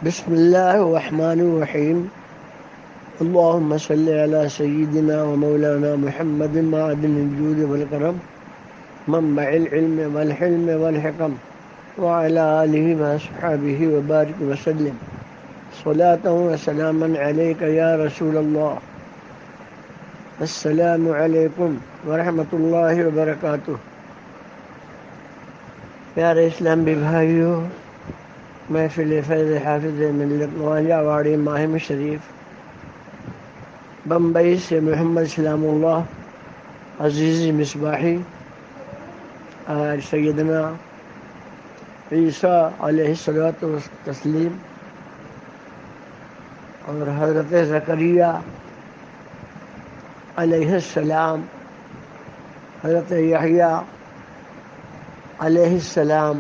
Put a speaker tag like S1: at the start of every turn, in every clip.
S1: بسم الله الرحمن الرحيم. اللهم صل على سيدنا ومولانا محمد معدن الجود والكرم منبع العلم والحلم والحكم وعلى آله وأصحابه وبارك وسلم صلاة وسلاما عليك يا رسول الله. السلام علیکم ورحمۃ اللہ وبرکاتہ. پیارے اسلامی بھائیوں، محفل فیض حافظ ملت نواجہ واڑی ماہم شریف بمبئی سے محمد سلام اللہ عزیزی مصباحی اور سیدنا عیسیٰ علیہ الصلوۃ والتسلیم اور حضرت زکریا علیہ السلام، حضرت یحییٰ علیہ السلام،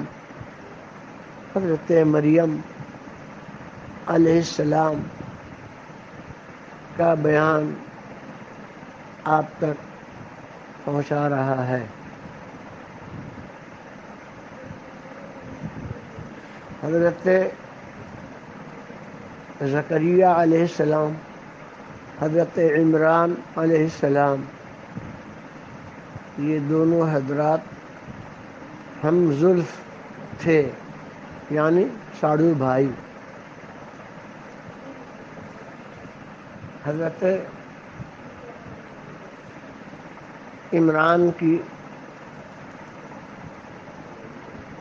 S1: حضرت مریم علیہ السلام کا بیان آپ تک پہنچا رہا ہے. حضرت زکریا علیہ السلام، حضرت عمران علیہ السلام، یہ دونوں حضرات ہم زلف تھے، یعنی ساڑو بھائی. حضرت عمران کی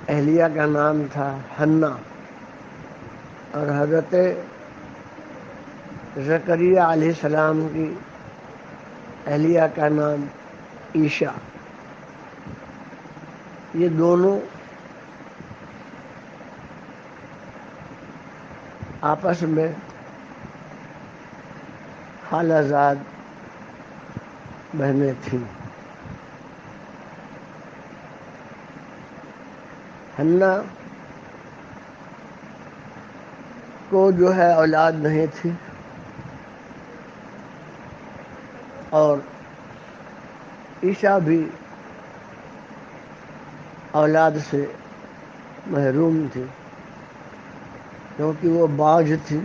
S1: اہلیہ کا نام تھا حنہ اور حضرت زکریا علیہ السلام کی اہلیہ کا نام عیشا. یہ دونوں آپس میں خالہ زاد بہنیں تھیں. حنہ کو جو ہے اولاد نہیں تھی اور عیشا بھی اولاد سے محروم تھی کیونکہ وہ باج تھی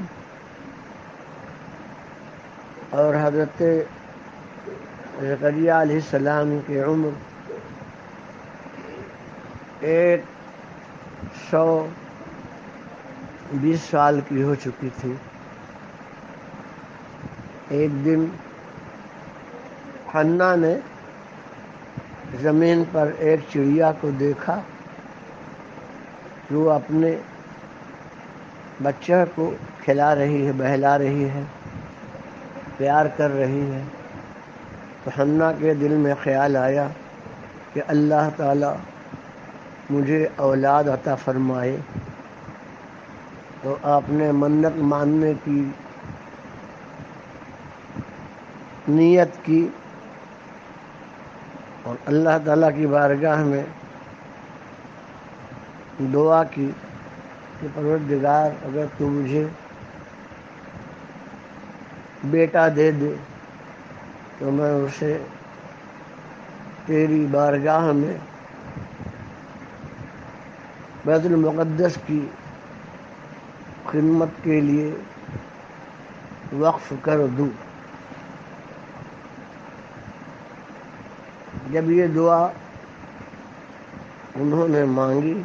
S1: اور حضرت زکریا علیہ السلام کی عمر 120 سال کی ہو چکی تھی. ایک دن حنہ نے زمین پر ایک چڑیا کو دیکھا جو اپنے بچہ کو کھلا رہی ہے، بہلا رہی ہے، پیار کر رہی ہے. تو حنہ کے دل میں خیال آیا کہ اللہ تعالی مجھے اولاد عطا فرمائے. تو آپ نے منت ماننے کی نیت کی اور اللہ تعالیٰ کی بارگاہ میں دعا کی کہ پروردگار اگر تو مجھے بیٹا دے دے تو میں اسے تیری بارگاہ میں بیت المقدس کی خدمت کے لیے وقف کر دوں. جب یہ دعا انہوں نے مانگی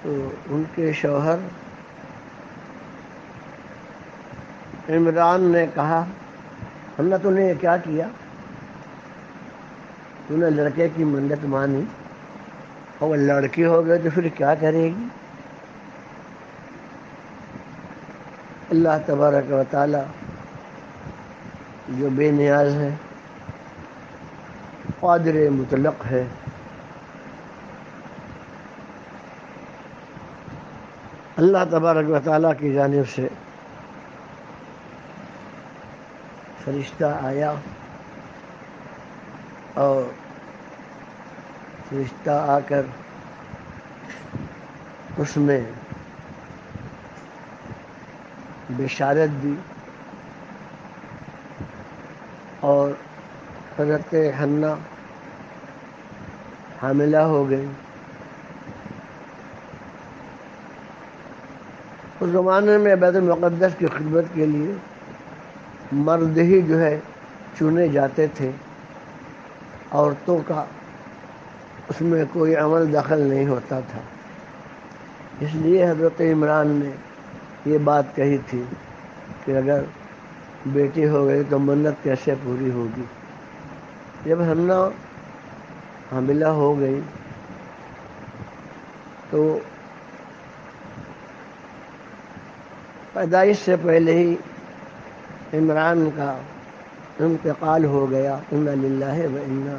S1: تو ان کے شوہر عمران نے کہا، حنہ تو نے یہ کیا کیا؟ تو نے لڑکے کی منت مانی اور وہ لڑکی ہو گئے تو پھر کیا کرے گی؟ اللہ تبارک و تعالی جو بے نیاز ہے، قادر مطلق ہے، اللہ تبارک و تعالیٰ کی جانب سے فرشتہ آیا اور فرشتہ آ کر اس نے بشارت دی اور حضرت حنہ حاملہ ہو گئی. اس زمانے میں بیت المقدس کی خدمت کے لیے مرد ہی جو ہے چنے جاتے تھے، عورتوں کا اس میں کوئی عمل دخل نہیں ہوتا تھا. اس لیے حضرت عمران نے یہ بات کہی تھی کہ اگر بیٹی ہو گئی تو منت کیسے پوری ہوگی. جب حنا حاملہ ہو گئی تو پیدائش سے پہلے ہی عمران کا انتقال ہو گیا. انا للہ و انا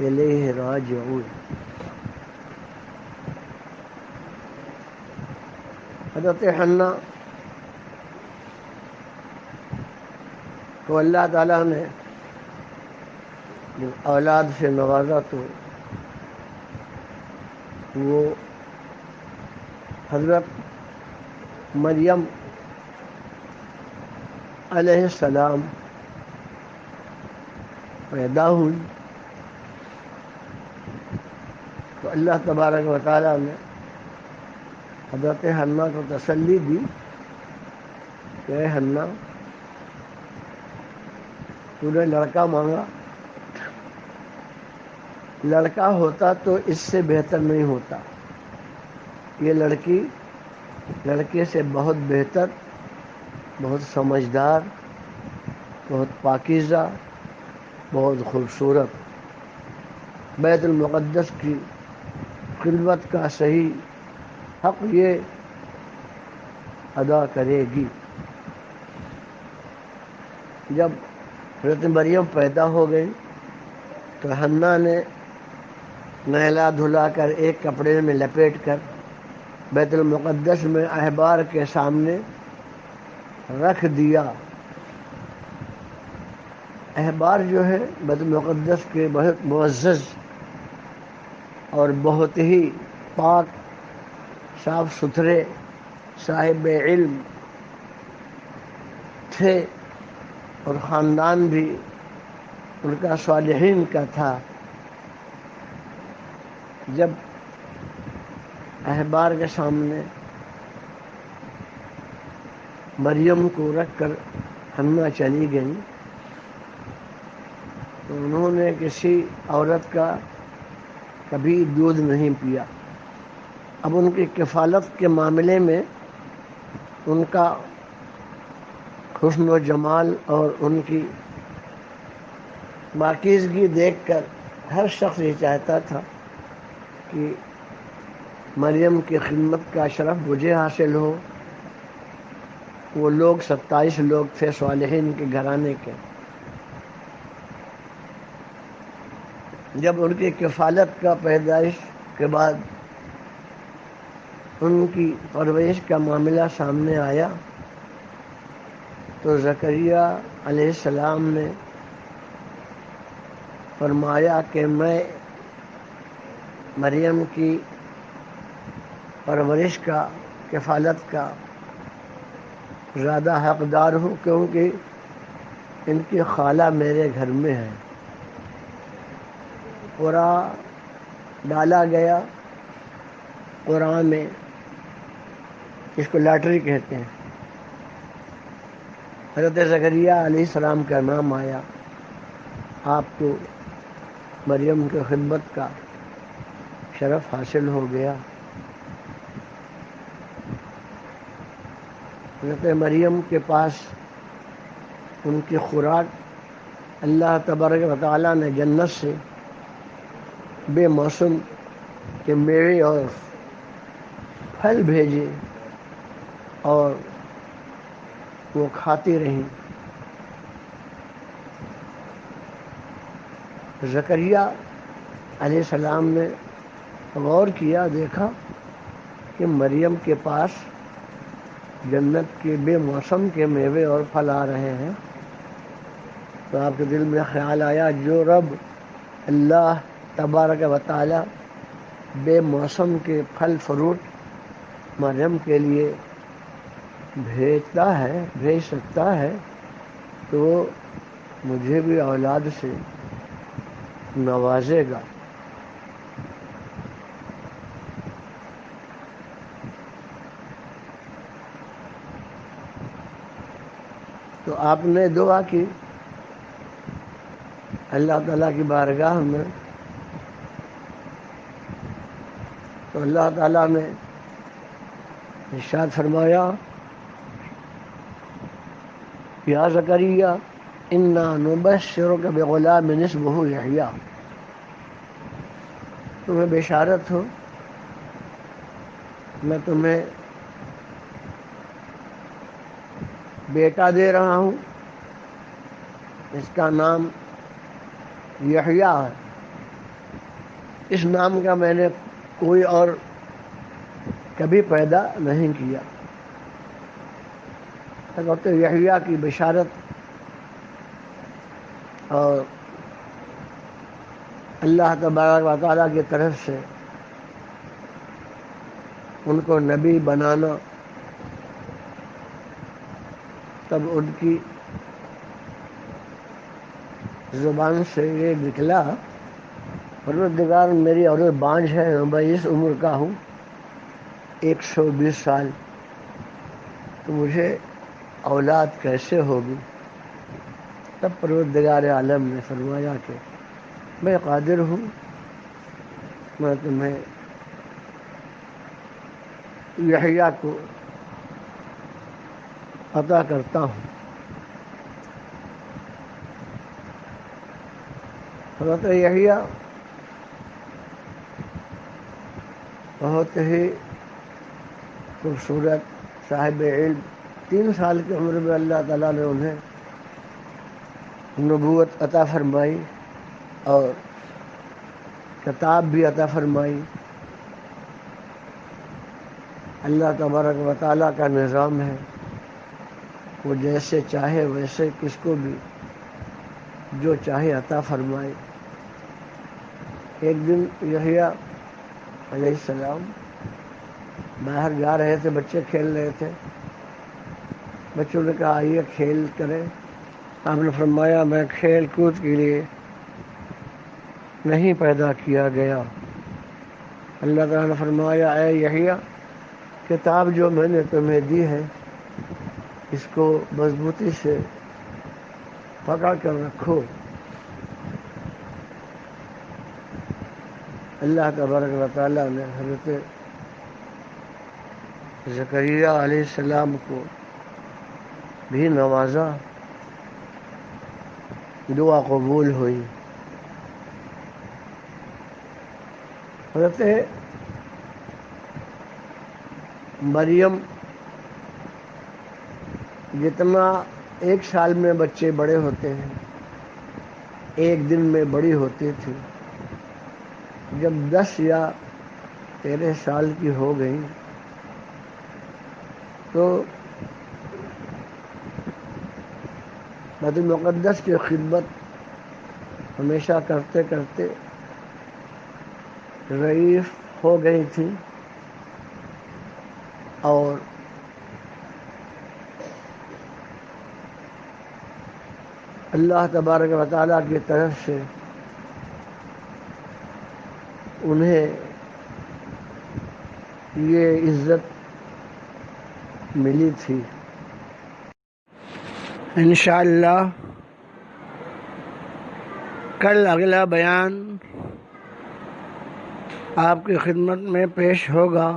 S1: الیہ راجعون. حضرت حنا کو اللہ تعالیٰ نے اولاد سے نوازا تو وہ حضرت مریم علیہ السلام پیدا ہوئی تو اللہ تبارک و تعالیٰ نے حضرت حنا کو تسلی دی کہ اے حنا، تو نے لڑکا مانگا، لڑکا ہوتا تو اس سے بہتر نہیں ہوتا. یہ لڑکی لڑکے سے بہت بہتر، بہت سمجھدار، بہت پاکیزہ، بہت خوبصورت، بیت المقدس کی خدمت کا صحیح حق یہ ادا کرے گی. جب حضرت مریم پیدا ہو گئی تو حنا نے نہلا دھلا کر ایک کپڑے میں لپیٹ کر بیت المقدس میں احبار کے سامنے رکھ دیا. احبار جو ہے بیت المقدس کے بہت معزز اور بہت ہی پاک صاف ستھرے صاحب علم تھے، اور خاندان بھی ان کا صالحین کا تھا. جب احبار کے سامنے مریم کو رکھ کر حنا چلی گئیں تو انہوں نے کسی عورت کا کبھی دودھ نہیں پیا. اب ان کی کفالت کے معاملے میں ان کا حسن و جمال اور ان کی پاکیزگی دیکھ کر ہر شخص یہ چاہتا تھا کہ مریم کی خدمت کا شرف مجھے حاصل ہو. وہ لوگ 27 لوگ تھے صالحین کے گھرانے کے. جب ان کی کفالت کا پیدائش کے بعد ان کی پرورش کا معاملہ سامنے آیا تو زکریا علیہ السلام نے فرمایا کہ میں مریم کی پرورش کا، کفالت کا زیادہ حقدار ہوں، کیونکہ ان کی خالہ میرے گھر میں ہے. قرعہ ڈالا گیا. قرعہ میں اس کو لاٹری کہتے ہیں. حضرت زکریا علیہ السلام کا نام آیا. آپ کو مریم کی خدمت کا شرف حاصل ہو گیا. حضرت مریم کے پاس ان کی خوراک اللہ تبارک و تعالیٰ نے جنت سے بے موسم کے میوے اور پھل بھیجے اور وہ کھاتی رہیں. زکریا علیہ السلام نے غور کیا، دیکھا کہ مریم کے پاس جنت کے بے موسم کے میوے اور پھل آ رہے ہیں. تو آپ کے دل میں خیال آیا، جو رب اللہ تبارک و تعالی بے موسم کے پھل فروٹ مریم کے لیے بھیج سکتا ہے تو مجھے بھی اولاد سے نوازے گا. تو آپ نے دعا کی اللہ تعالیٰ کی بارگاہ میں، تو اللہ تعالیٰ نے ارشاد فرمایا یا زکریا انا نبشرک بغلام اسمہ یحییٰ، تمہیں بشارت ہو، میں تمہیں بیٹا دے رہا ہوں، اس کا نام یحییٰ ہے۔ اس نام کا میں نے کوئی اور کبھی پیدا نہیں کیا۔ تو یحییٰ کی بشارت اور اللہ تبارک و تعالیٰ کی طرف سے ان کو نبی بنانا، تب ان کی زبان سے یہ نکلا پروردگار میری عمر بانجھ ہے، میں اس عمر کا ہوں 120 سال، تو مجھے اولاد کیسے ہوگی؟ تب پروردگار عالم نے فرمایا کہ میں قادر ہوں، میں تمہیں یحییٰ کو عطا کرتا ہوں۔ حضرت یحییٰ بہت ہی خوبصورت صاحب علم، 3 سال کی عمر میں اللہ تعالیٰ نے انہیں نبوت عطا فرمائی اور کتاب بھی عطا فرمائی۔ اللہ تبارک و تعالیٰ کا نظام ہے، وہ جیسے چاہے ویسے کس کو بھی جو چاہے عطا فرمائے۔ ایک دن یحییٰ علیہ السلام باہر جا رہے تھے، بچے کھیل رہے تھے، بچوں نے کہا آئیے کھیل کریں۔ آپ نے فرمایا میں کھیل کود کے لیے نہیں پیدا کیا گیا۔ اللہ تعالیٰ نے فرمایا اے یحییٰ، کتاب جو میں نے تمہیں دی ہے اس کو مضبوطی سے پکڑ کر رکھو۔ اللہ تبارک و تعالیٰ نے حضرت زکریا علیہ السلام کو بھی نوازا، دعا قبول ہوئی۔ حضرت مریم جتنا 1 سال میں بچے بڑے ہوتے ہیں، 1 دن میں بڑی ہوتی تھی، جب 10 یا 13 سال کی ہو گئی تو بیت المقدس کی خدمت ہمیشہ کرتے کرتے ضعیف ہو گئی تھی، اور اللہ تبارک و تعالیٰ کی طرف سے انہیں یہ عزت ملی تھی۔ انشاءاللہ کل اگلا بیان آپ کی خدمت میں پیش ہوگا۔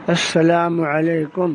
S1: السلام علیکم۔